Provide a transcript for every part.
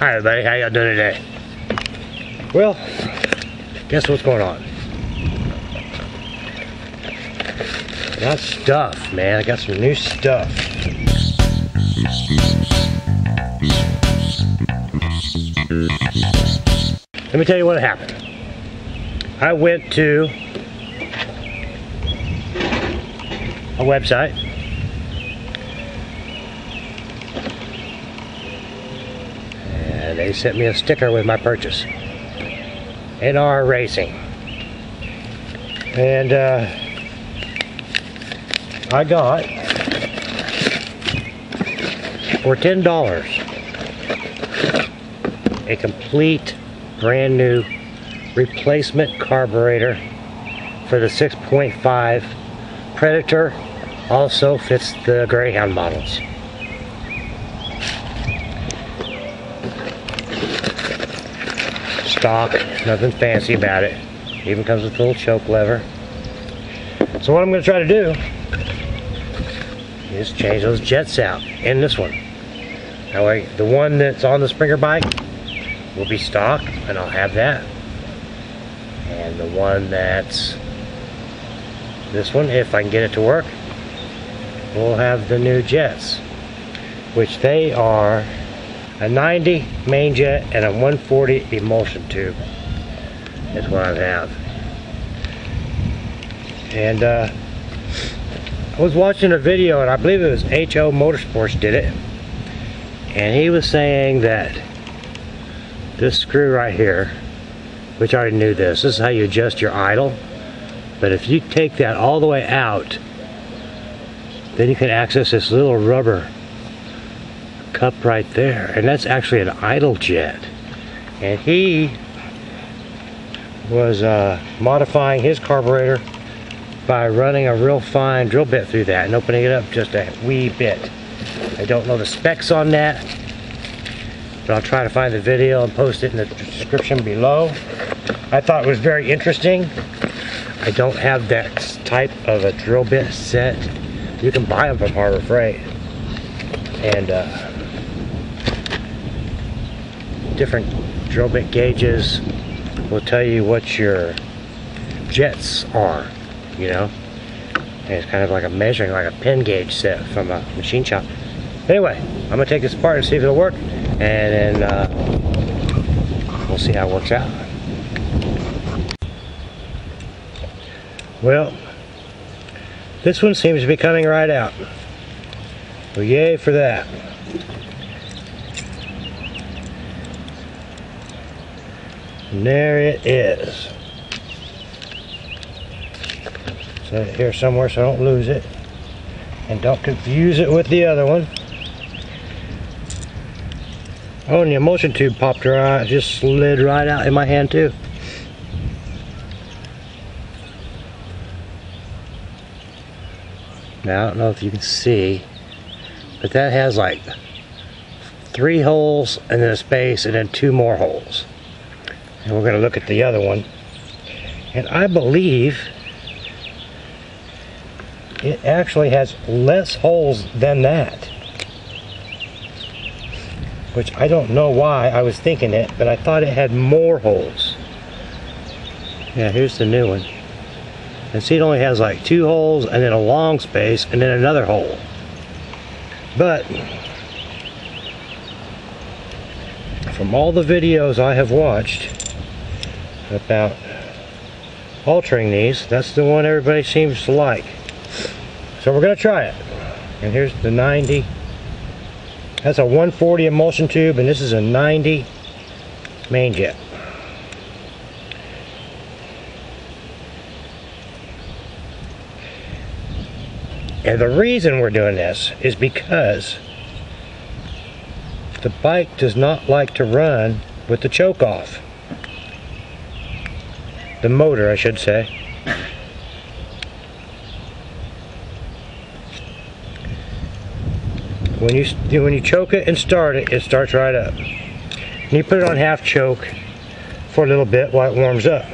Hi everybody, how y'all doing today? Well, guess what's going on? Got stuff, man. I got some new stuff. Let me tell you what happened. I went to a website and they sent me a sticker with my purchase. NR Racing. And I got for $10 a complete brand new replacement carburetor for the 6.5 Predator. Also fits the Greyhound models. Stock, nothing fancy about it. Even comes with a little choke lever. So what I'm going to try to do is change those jets out in this one. That way the one that's on the Sringer Bike will be stock and I'll have that. And the one that's this one, if I can get it to work, we'll have the new jets, which they are a 90 main jet and a 140 emulsion tube. That's what I have. And I was watching a video, and I believe it was HO Motorsports did it, and he was saying that this screw right here, which I already knew this is how you adjust your idle, but if you take that all the way out, then you can access this little rubber cup right there, and that's actually an idle jet. And he was modifying his carburetor by running a real fine drill bit through that and opening it up just a wee bit. I don't know the specs on that, but I'll try to find the video and post it in the description below. I thought it was very interesting. I don't have that type of a drill bit set. You can buy them from Harbor Freight, and different drill bit gauges will tell you what your jets are, you know. And it's kind of like a measuring, like a pin gauge set from a machine shop. Anyway, I'm gonna take this apart and see if it'll work, and then we'll see how it works out. Well, this one seems to be coming right out. Well, yay for that. And there it is. Set it here somewhere so I don't lose it. And don't confuse it with the other one. Oh, and the emulsion tube popped right, just slid right out in my hand too. Now I don't know if you can see, but that has like 3 holes and then a space and then 2 more holes. And we're going to look at the other one, and I believe it actually has less holes than that, which I don't know why I was thinking it, but I thought it had more holes. Yeah, here's the new one. And see, it only has like 2 holes and then a long space and then another hole. But from all the videos I have watched about altering these, that's the one everybody seems to like. So we're gonna try it. And here's the 90. That's a 140 emulsion tube, and this is a 90 main jet. And the reason we're doing this is because the bike does not like to run with the choke off. The motor, I should say. When you choke it and start it, it starts right up. And you put it on half choke for a little bit while it warms up.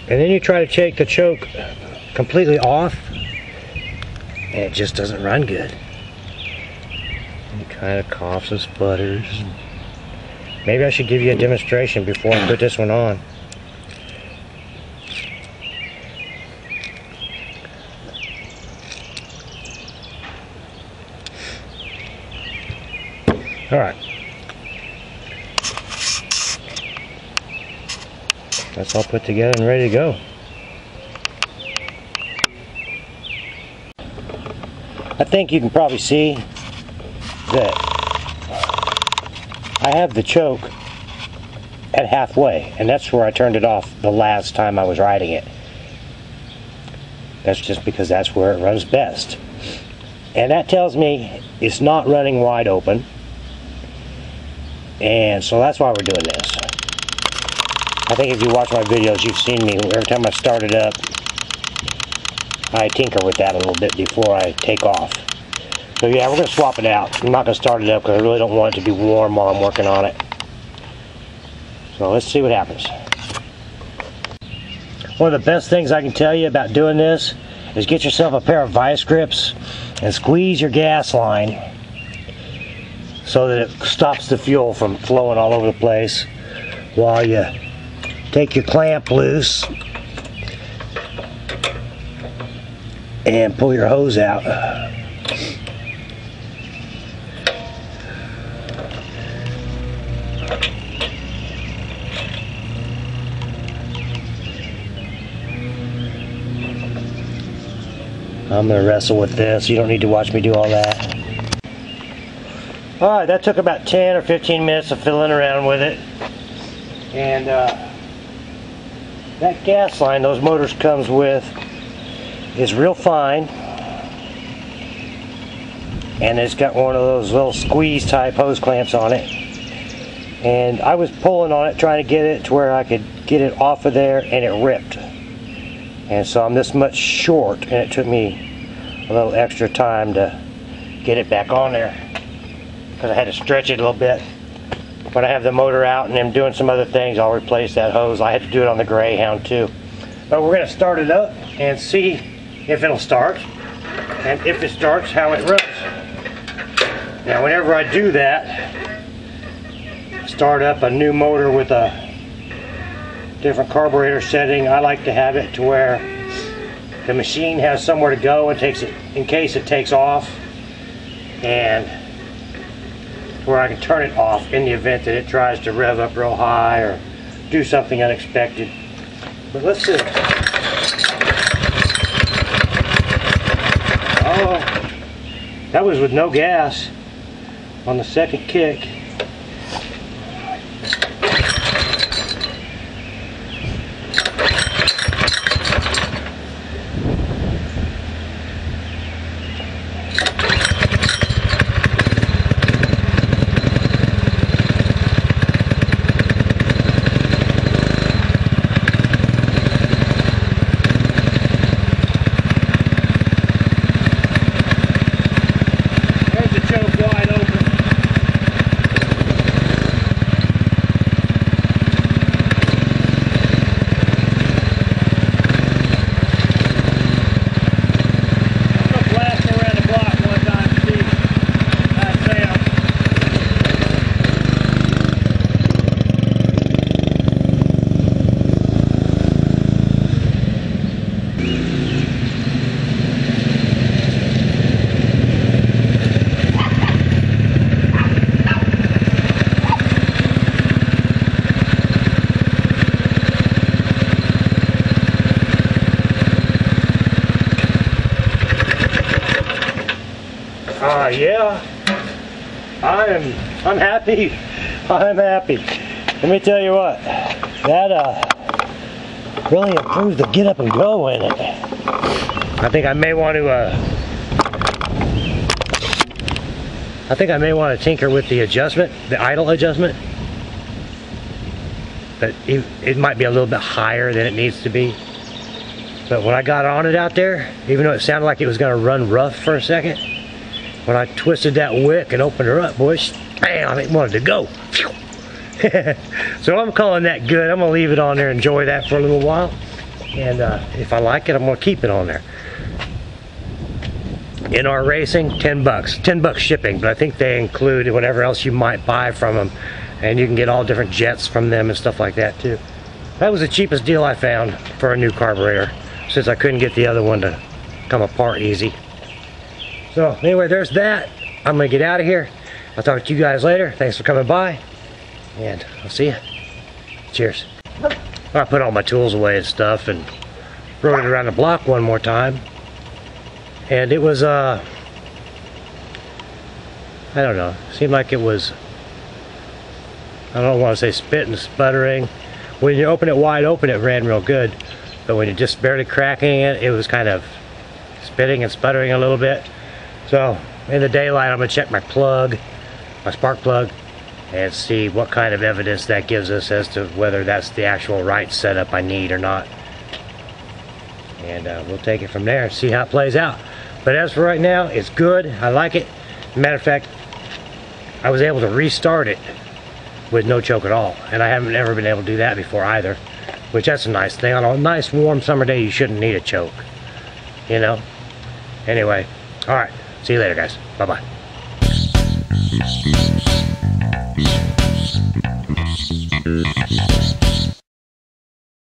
And then you try to take the choke completely off, and it just doesn't run good. It kind of coughs and sputters. Maybe I should give you a demonstration before I put this one on. Alright. That's all put together and ready to go. I think you can probably see that I have the choke at halfway, and that's where I turned it off the last time I was riding it. That's just because that's where it runs best. And that tells me it's not running wide open. And so that's why we're doing this. I think if you watch my videos, you've seen me, every time I start it up, I tinker with that a little bit before I take off. So yeah, we're going to swap it out. I'm not going to start it up because I really don't want it to be warm while I'm working on it. So let's see what happens. One of the best things I can tell you about doing this is get yourself a pair of vice grips and squeeze your gas line so that it stops the fuel from flowing all over the place while you take your clamp loose and pull your hose out. I'm going to wrestle with this. You don't need to watch me do all that. Alright, that took about 10 or 15 minutes of fiddling around with it. And that gas line those motors comes with is real fine. And it's got one of those little squeeze type hose clamps on it. And I was pulling on it trying to get it to where I could get it off of there, and it ripped. And so I'm this much short, and it took me a little extra time to get it back on there because I had to stretch it a little bit. When I have the motor out and I'm doing some other things, I'll replace that hose. I had to do it on the Greyhound too. But we're going to start it up and see if it'll start, and if it starts, how it runs. Now whenever I do that, start up a new motor with a different carburetor setting, I like to have it to where the machine has somewhere to go and takes it in case it takes off, and where I can turn it off in the event that it tries to rev up real high or do something unexpected. But let's see. Oh, that was with no gas on the second kick. Yeah, I'm happy. I'm happy. Let me tell you what, that really improved the get up and go in it. I think I may want to tinker with the adjustment, the idle adjustment. But it might be a little bit higher than it needs to be. But when I got on it out there, even though it sounded like it was going to run rough for a second, when I twisted that wick and opened her up, boys, bam, it wanted to go. So I'm calling that good. I'm going to leave it on there, enjoy that for a little while. And if I like it, I'm going to keep it on there. NR Racing, $10. $10 shipping, but I think they include whatever else you might buy from them And you can get all different jets from them and stuff like that too. That was the cheapest deal I found for a new carburetor, since I couldn't get the other one to come apart easy. So anyway, there's that. I'm gonna get out of here. I'll talk to you guys later. Thanks for coming by, and I'll see you. Cheers. I put all my tools away and stuff and rode it around the block one more time, and it was I don't know, seemed like it was, I don't want to say spit and sputtering. When you open it wide open, it ran real good, but when you're just barely cracking it, it was kind of spitting and sputtering a little bit. So in the daylight, I'm gonna check my plug, my spark plug, and see what kind of evidence that gives us as to whether that's the actual right setup I need or not. And we'll take it from there and see how it plays out. But as for right now, it's good. I like it. Matter of fact, I was able to restart it with no choke at all, and I haven't ever been able to do that before either, which that's a nice thing. On a nice warm summer day, you shouldn't need a choke, you know. Anyway, all right, see you later, guys. Bye-bye.